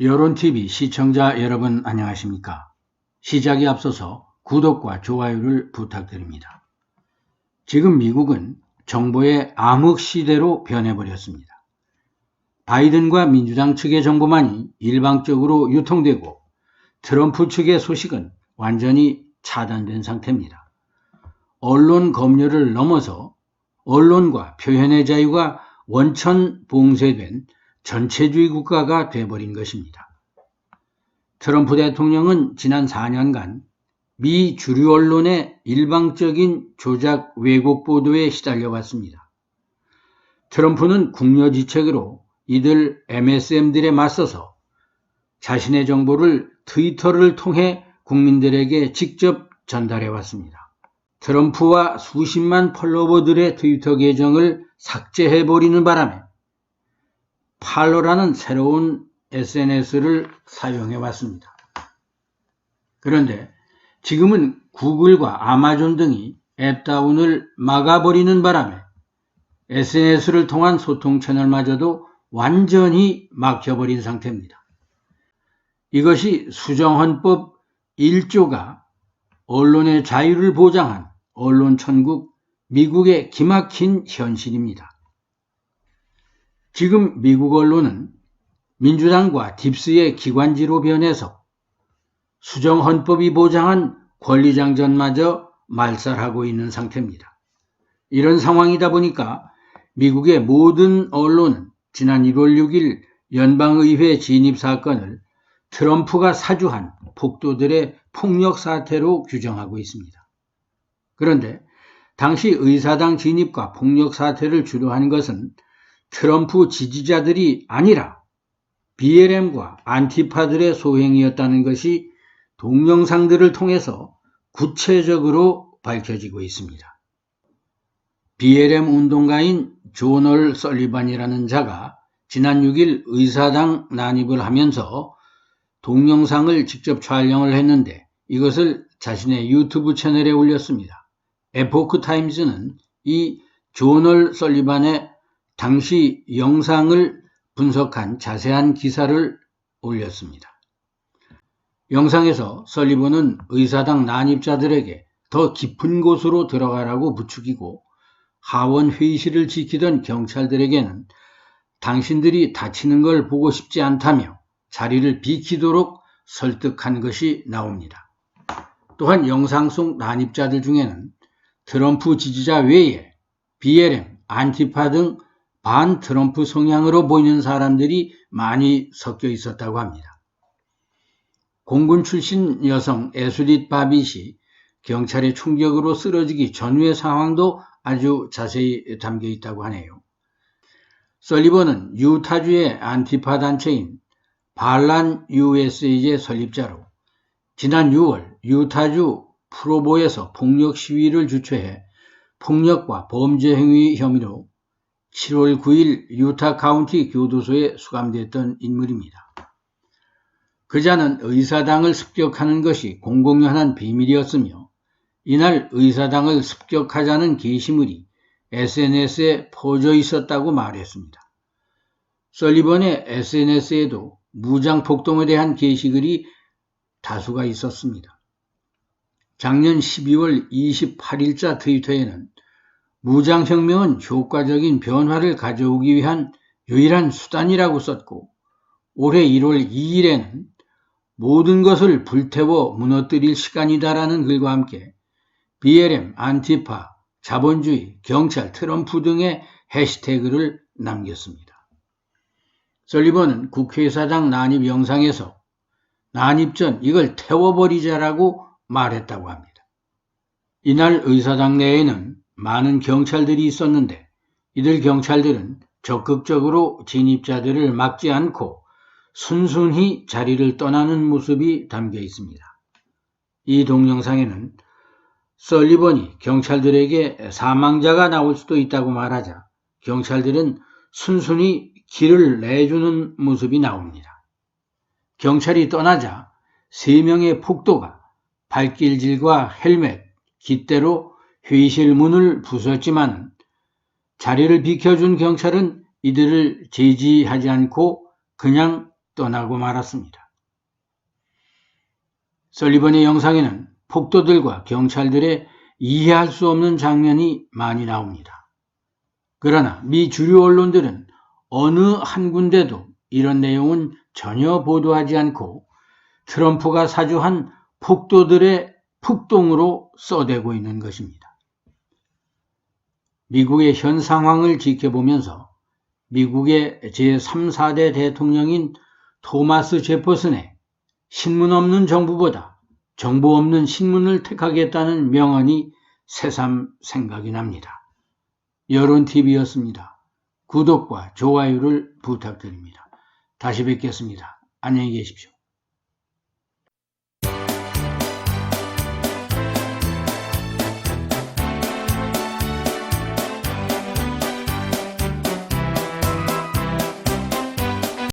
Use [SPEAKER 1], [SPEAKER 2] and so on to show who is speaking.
[SPEAKER 1] 여론TV 시청자 여러분 안녕하십니까? 시작에 앞서서 구독과 좋아요를 부탁드립니다. 지금 미국은 정보의 암흑시대로 변해버렸습니다. 바이든과 민주당 측의 정보만이 일방적으로 유통되고 트럼프 측의 소식은 완전히 차단된 상태입니다. 언론 검열을 넘어서 언론과 표현의 자유가 원천 봉쇄된 전체주의 국가가 돼버린 것입니다. 트럼프 대통령은 지난 4년간 미 주류 언론의 일방적인 조작 왜곡 보도에 시달려왔습니다. 트럼프는 궁여지책으로 이들 MSM들에 맞서서 자신의 정보를 트위터를 통해 국민들에게 직접 전달해왔습니다. 트럼프와 수십만 팔로워들의 트위터 계정을 삭제해버리는 바람에 팔러라는 새로운 SNS를 사용해왔습니다. 그런데 지금은 구글과 아마존 등이 앱다운을 막아버리는 바람에 SNS를 통한 소통 채널마저도 완전히 막혀버린 상태입니다. 이것이 수정헌법 1조가 언론의 자유를 보장한 언론천국 미국의 기막힌 현실입니다. 지금 미국 언론은 민주당과 딥스의 기관지로 변해서 수정헌법이 보장한 권리장전마저 말살하고 있는 상태입니다. 이런 상황이다 보니까 미국의 모든 언론은 지난 1월 6일 연방의회 진입 사건을 트럼프가 사주한 폭도들의 폭력 사태로 규정하고 있습니다. 그런데 당시 의사당 진입과 폭력 사태를 주도한 것은 트럼프 지지자들이 아니라 BLM과 안티파들의 소행이었다는 것이 동영상들을 통해서 구체적으로 밝혀지고 있습니다. BLM 운동가인 존 설리반이라는 자가 지난 6일 의사당 난입을 하면서 동영상을 직접 촬영을 했는데 이것을 자신의 유튜브 채널에 올렸습니다. 에포크 타임즈는 이 존 설리반의 당시 영상을 분석한 자세한 기사를 올렸습니다. 영상에서 설리번은 의사당 난입자들에게 더 깊은 곳으로 들어가라고 부추기고 하원 회의실을 지키던 경찰들에게는 당신들이 다치는 걸 보고 싶지 않다며 자리를 비키도록 설득한 것이 나옵니다. 또한 영상 속 난입자들 중에는 트럼프 지지자 외에 BLM, 안티파 등 반트럼프 성향으로 보이는 사람들이 많이 섞여 있었다고 합니다. 공군 출신 여성 애슐릿 바빗이 경찰의 총격으로 쓰러지기 전후의 상황도 아주 자세히 담겨 있다고 하네요. 설리번은 유타주의 안티파 단체인 반란 USA의 설립자로 지난 6월 유타주 프로보에서 폭력 시위를 주최해 폭력과 범죄 행위 혐의로 7월 9일 유타 카운티 교도소에 수감됐던 인물입니다. 그자는 의사당을 습격하는 것이 공공연한 비밀이었으며 이날 의사당을 습격하자는 게시물이 SNS에 퍼져 있었다고 말했습니다. 설리번의 SNS에도 무장폭동에 대한 게시글이 다수가 있었습니다. 작년 12월 28일자 트위터에는 무장혁명은 효과적인 변화를 가져오기 위한 유일한 수단이라고 썼고 올해 1월 2일에는 모든 것을 불태워 무너뜨릴 시간이다라는 글과 함께 BLM, 안티파, 자본주의, 경찰, 트럼프 등의 해시태그를 남겼습니다. 설리번은 국회의사당 난입 영상에서 난입 전 이걸 태워버리자라고 말했다고 합니다. 이날 의사당 내에는 많은 경찰들이 있었는데 이들 경찰들은 적극적으로 진입자들을 막지 않고 순순히 자리를 떠나는 모습이 담겨 있습니다. 이 동영상에는 설리번이 경찰들에게 사망자가 나올 수도 있다고 말하자 경찰들은 순순히 길을 내주는 모습이 나옵니다. 경찰이 떠나자 3명의 폭도가 발길질과 헬멧, 깃대로 회의실 문을 부쉈지만 자리를 비켜준 경찰은 이들을 제지하지 않고 그냥 떠나고 말았습니다. 설리번의 영상에는 폭도들과 경찰들의 이해할 수 없는 장면이 많이 나옵니다. 그러나 미 주류 언론들은 어느 한 군데도 이런 내용은 전혀 보도하지 않고 트럼프가 사주한 폭도들의 폭동으로 써대고 있는 것입니다. 미국의 현 상황을 지켜보면서 미국의 제3, 4대 대통령인 토마스 제퍼슨의 신문 없는 정부보다 정보 없는 신문을 택하겠다는 명언이 새삼 생각이 납니다. 여론TV였습니다. 구독과 좋아요를 부탁드립니다. 다시 뵙겠습니다. 안녕히 계십시오.